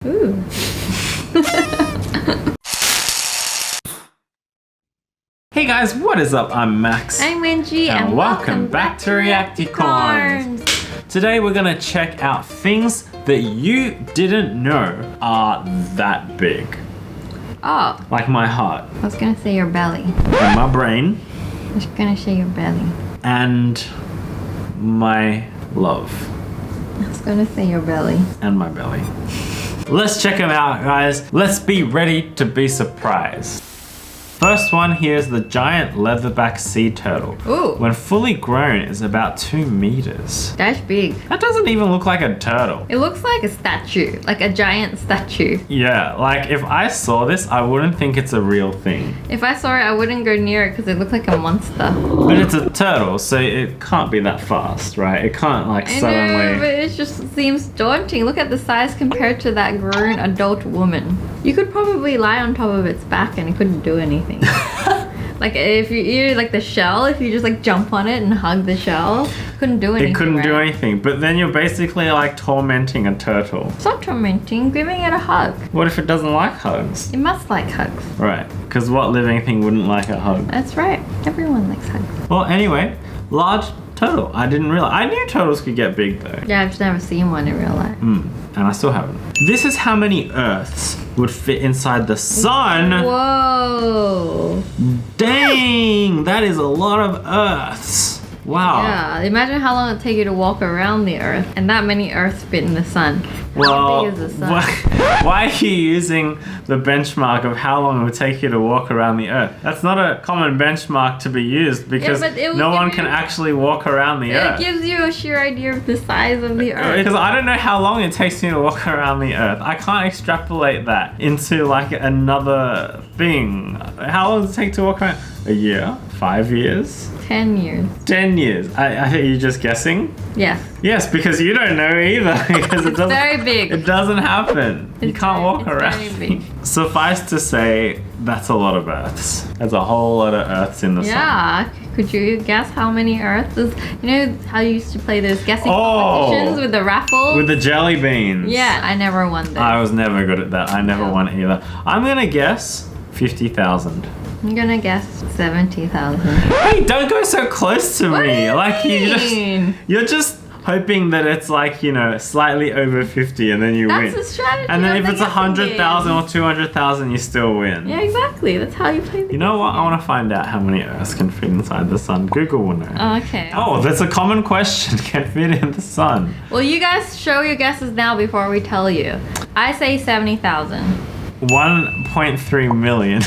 Ooh. Hey guys, what is up? I'm Max. I'm Wenji and welcome back to Reacticorns. Today we're gonna check out things that you didn't know are that big. Oh. Like my heart. I was gonna say your belly. And my brain. I was gonna say your belly. And my love. I was gonna say your belly. And my belly. Let's check them out, guys. Let's be ready to be surprised. First one here is the giant leatherback sea turtle. Ooh. When fully grown, is about 2 meters. That's big. That doesn't even look like a turtle. It looks like a statue, like a giant statue. Yeah, like if I saw this, I wouldn't think it's a real thing. If I saw it, I wouldn't go near it because it looked like a monster. But it's a turtle, so it can't be that fast, right? It can't like I suddenly... know, but it just seems daunting. Look at the size compared to that grown adult woman. You could probably lie on top of its back and it couldn't do anything. Like if you eat like the shell, if you just like jump on it and hug the shell, couldn't do anything. It couldn't do right? anything, but then you're basically like tormenting a turtle. It's not tormenting, giving it a hug. What if it doesn't like hugs? It must like hugs. Right, because what living thing wouldn't like a hug? That's right. Everyone likes hugs. Well, anyway, large turtle. I didn't realize. I knew turtles could get big though. Yeah, I've just never seen one in real life. And I still haven't. This is how many Earths would fit inside the sun. Whoa. Dang, that is a lot of Earths. Wow. Yeah, imagine how long it would take you to walk around the Earth, and that many Earths fit in the sun. How big is the sun? Why are you using the benchmark of how long it would take you to walk around the Earth? That's not a common benchmark to be used because no one can actually walk around the Earth. It gives you a sheer idea of the size of the Earth. Because I don't know how long it takes me to walk around the Earth. I can't extrapolate that into like another thing. How long does it take to walk around? A year? 5 years? 10 years. 10 years. Are you just guessing? Yes. Yes, because you don't know either. Because it doesn't. Very big. It doesn't happen. You can't walk around. Very big. Suffice to say, that's a lot of Earths. There's a whole lot of Earths in the sun. Yeah. Could you guess how many Earths? You know how you used to play those guessing competitions with the raffle? With the jelly beans. Yeah, I never won those. I was never good at that. I never won either. I'm gonna guess 50,000. I'm gonna guess 70,000. Hey, don't go so close to What me. do you Like mean? you're just hoping that it's like, you know, slightly over 50 and then you win. That's a strategy. And then of if the it's guessing 100,000 game. or 200,000, you still win. Yeah, exactly. That's how you play the You know what? I want to find out how many Earths can fit inside the sun. Google will know. Oh, okay. Oh, that's a common question. Can fit in the sun. Well, you guys show your guesses now before we tell you. I say 70,000. 1.3 million.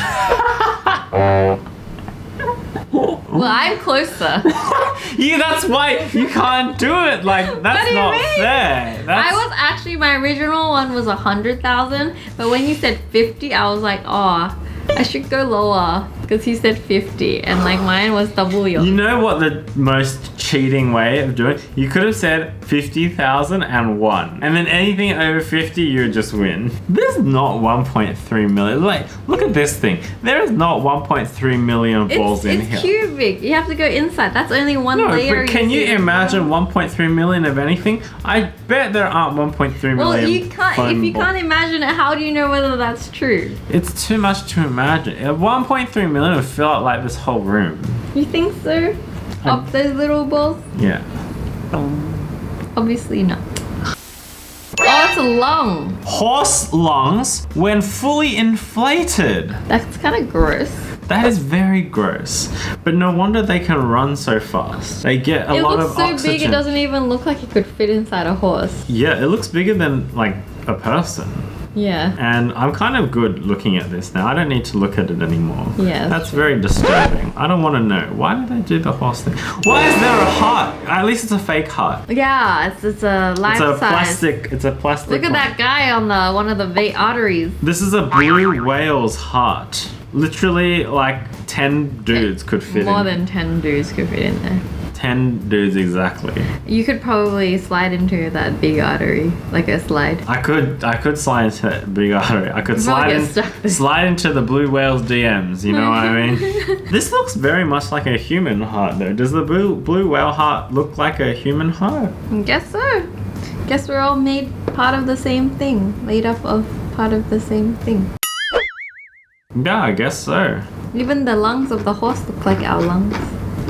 Well, I'm closer. Yeah, that's why you can't do it. Like, What that's do you not mean? fair. I was actually, my original one was 100,000, but when you said 50, I was like, oh, I should go lower because he said 50, and like mine was double yours. You know what the most cheating way of doing it? You could have said 50,000 and won. And then anything over 50, you would just win. There's not 1.3 million. Like, look at this thing. There is not 1.3 million balls in here. It's cubic. You have to go inside. That's only one layer. No, but can you see. imagine 1.3 million of anything? I bet there aren't 1.3 million. Well, you can't. If you can't imagine it, how do you know whether that's true? It's too much to imagine. 1.3 million would fill out like this whole room. You think so? Up those little balls? Yeah. Obviously not. Oh, it's a lung. Horse lungs when fully inflated. That's kind of gross. That is very gross. But no wonder they can run so fast. They get a lot of It looks so oxygen. big, it doesn't even look like it could fit inside a horse. Yeah, it looks bigger than like a person. Yeah. And I'm kind of good looking at this now. I don't need to look at it anymore. Yeah. That's very disturbing. I don't want to know. Why did they do the horse thing? Why is there a heart? At least it's a fake heart. Yeah, it's a life size. It's a plastic. Look at that guy on one of the arteries. This is a blue whale's heart. Literally like 10 dudes could fit in. More than 10 dudes could fit in there. 10 dudes exactly. You could probably slide into that big artery, like a slide. I could slide into that big artery. I could Probably get stuck there. slide into the blue whale's DMs, you know what I mean? This looks very much like a human heart though. Does the blue whale heart look like a human heart? Guess so. Guess we're all made part of the same thing. Made up of part of the same thing. Yeah, I guess so. Even the lungs of the horse look like our lungs.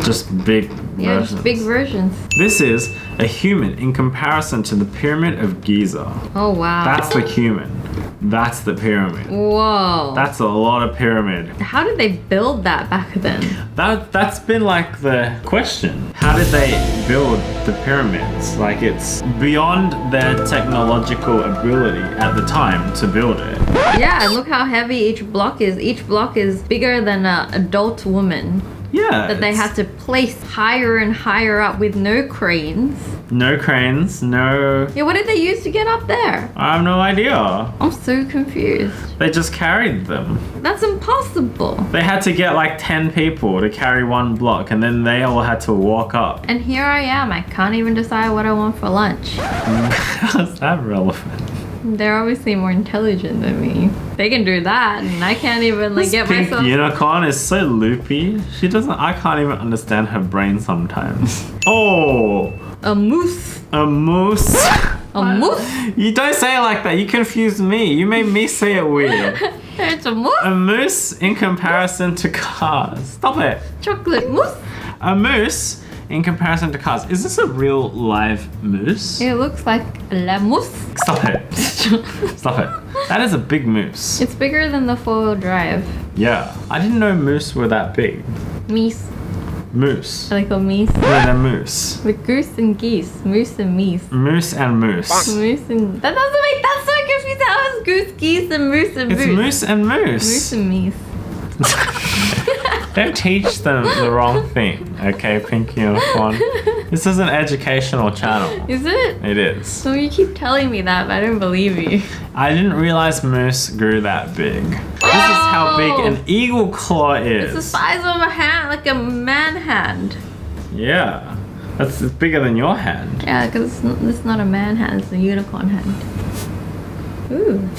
Just big Yeah, versions. just big versions. This is a human in comparison to the Pyramid of Giza. Oh wow. That's the human. That's the pyramid. Whoa. That's a lot of pyramid. How did they build that back then? That's been like the question. How did they build the pyramids? Like it's beyond their technological ability at the time to build it. Yeah, and look how heavy each block is. Each block is bigger than an adult woman. Yeah. That they had to place higher and higher up with no cranes. No cranes, no... Yeah, what did they use to get up there? I have no idea. I'm so confused. They just carried them. That's impossible. They had to get like 10 people to carry one block and then they all had to walk up. And here I am. I can't even decide what I want for lunch. How's that relevant? They're obviously more intelligent than me. They can do that, and I can't even like This get pink myself. unicorn is so loopy. I can't even understand her brain sometimes. Oh, A moose. a moose. A moose. You don't say it like that. You confused me. You made me say it weird. It's a moose. A moose in comparison to cars. Stop it. Chocolate moose. A moose in comparison to cars. Is this a real live moose? It looks like la moose. Stop it. Stop it. That is a big moose. It's bigger than the 4-wheel drive. Yeah. I didn't know moose were that big. Meese. Moose. I like a meese. Yeah, they're moose. With goose and geese. Moose and meese. Moose and moose. Moose and... That doesn't make... That's so confusing. How is goose, geese, and moose and It's moose? moose and moose. Moose and meese. Don't teach them the wrong thing, okay, Pink Unicorn? This is an educational channel. Is it? It is. So you keep telling me that, but I don't believe you. I didn't realize moose grew that big. This is how big an eagle claw is. It's the size of a hand, like a man hand. Yeah. That's bigger than your hand. Yeah, because it's not a man hand, it's a unicorn hand. Ooh.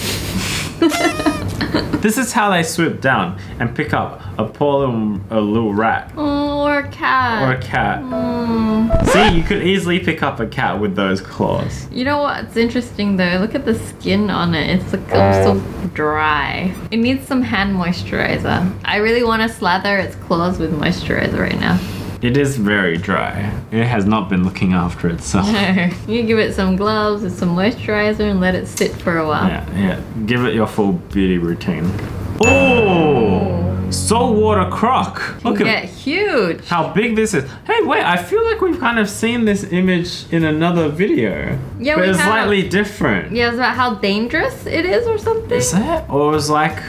This is how they swoop down and pick up a poor little rat. Oh, or a cat. Or a cat. Mm. See, you could easily pick up a cat with those claws. You know what's interesting though? Look at the skin on it. It's like so dry. It needs some hand moisturizer. I really want to slather its claws with moisturizer right now. It is very dry. It has not been looking after itself. No. You give it some gloves and some moisturizer and let it sit for a while. Yeah. Give it your full beauty routine. Oh! Saltwater croc. Look Can at get huge. how big this is. Hey, wait, I feel like we've kind of seen this image in another video. Yeah, but we it's have. slightly different. Yeah, it's about how dangerous it is or something. Is it? Or it was like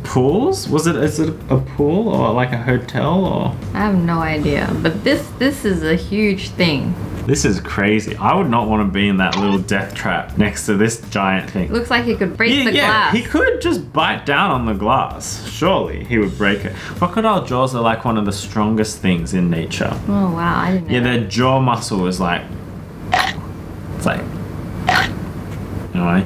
pools? Is it a pool or like a hotel or? I have no idea. But this is a huge thing. This is crazy. I would not want to be in that little death trap next to this giant thing. Looks like it could break the glass. He could just bite down on the glass. Surely he would break it. Crocodile jaws are like one of the strongest things in nature. Oh wow, I didn't know. Yeah, their jaw muscle is like, it's like, you know, like,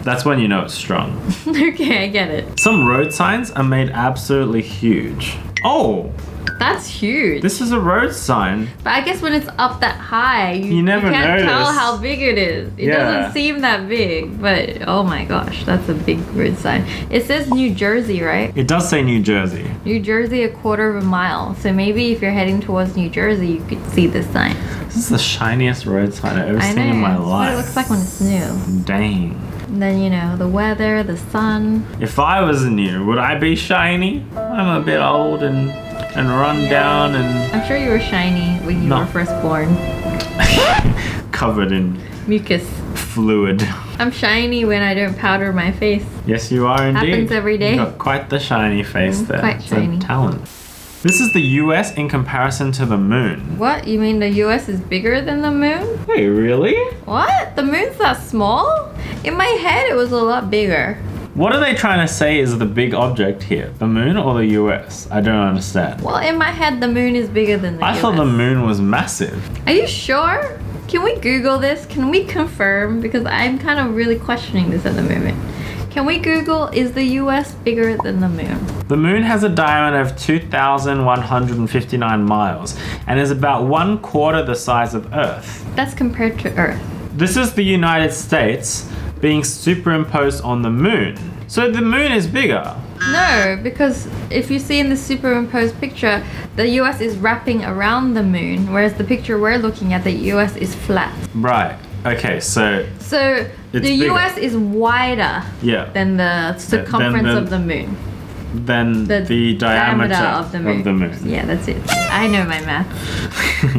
that's when you know it's strong. Okay, I get it. Some road signs are made absolutely huge. Oh, That's huge. this is a road sign. But I guess when it's up that high, You never can't tell notice. how big it is. It Yeah. doesn't seem that big, but oh my gosh, that's a big road sign. It says New Jersey, right? It does say New Jersey. New Jersey, 1/4 of a mile. So maybe if you're heading towards New Jersey, you could see this sign. This is the shiniest road sign I've ever I seen know. in my That's what life. it looks like when it's new. Dang. And then, you know, the weather, the sun. If I was new, would I be shiny? I'm a bit old and run down and I'm sure you were shiny when you No. were first born. covered in Mucus. fluid. I'm shiny when I don't powder my face. Yes, you are indeed. Happens every day. You've got quite the shiny face there. quite It's shiny. a talent. This is the US in comparison to the moon. What? You mean the US is bigger than the moon? Wait, really? What? The moon's that small? In my head, it was a lot bigger. What are they trying to say is the big object here? The moon or the US? I don't understand. Well, in my head, the moon is bigger than the I US. thought the moon was massive. Are you sure? Can we Google this? Can we confirm? Because I'm kind of really questioning this at the moment. Can we Google, is the US bigger than the moon? The moon has a diameter of 2,159 miles and is about 1/4 the size of Earth. That's compared to Earth. this is the United States being superimposed on the moon. So the moon is bigger. No, because if you see in the superimposed picture, the US is wrapping around the moon, whereas the picture we're looking at, the US is flat. Right. Okay, so So the bigger. US is wider yeah, than the circumference the- of the moon. then the diameter of the moon. Yeah, that's it. I know my math.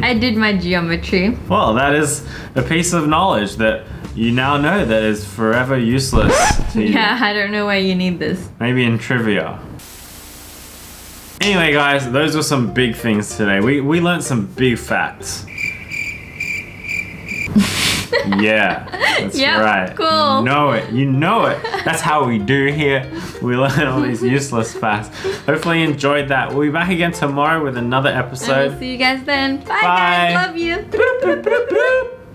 I did my geometry. Well, that is a piece of knowledge that you now know that is forever useless to you. Yeah, I don't know why you need this. Maybe in trivia. Anyway, guys, those were some big things today. We learned some big facts. Yeah, that's Yep, right. cool. You know it. That's how we do here. We learn all these useless facts. Hopefully you enjoyed that. We'll be back again tomorrow with another And episode. we'll see you guys then. Bye. Bye. Guys, love you.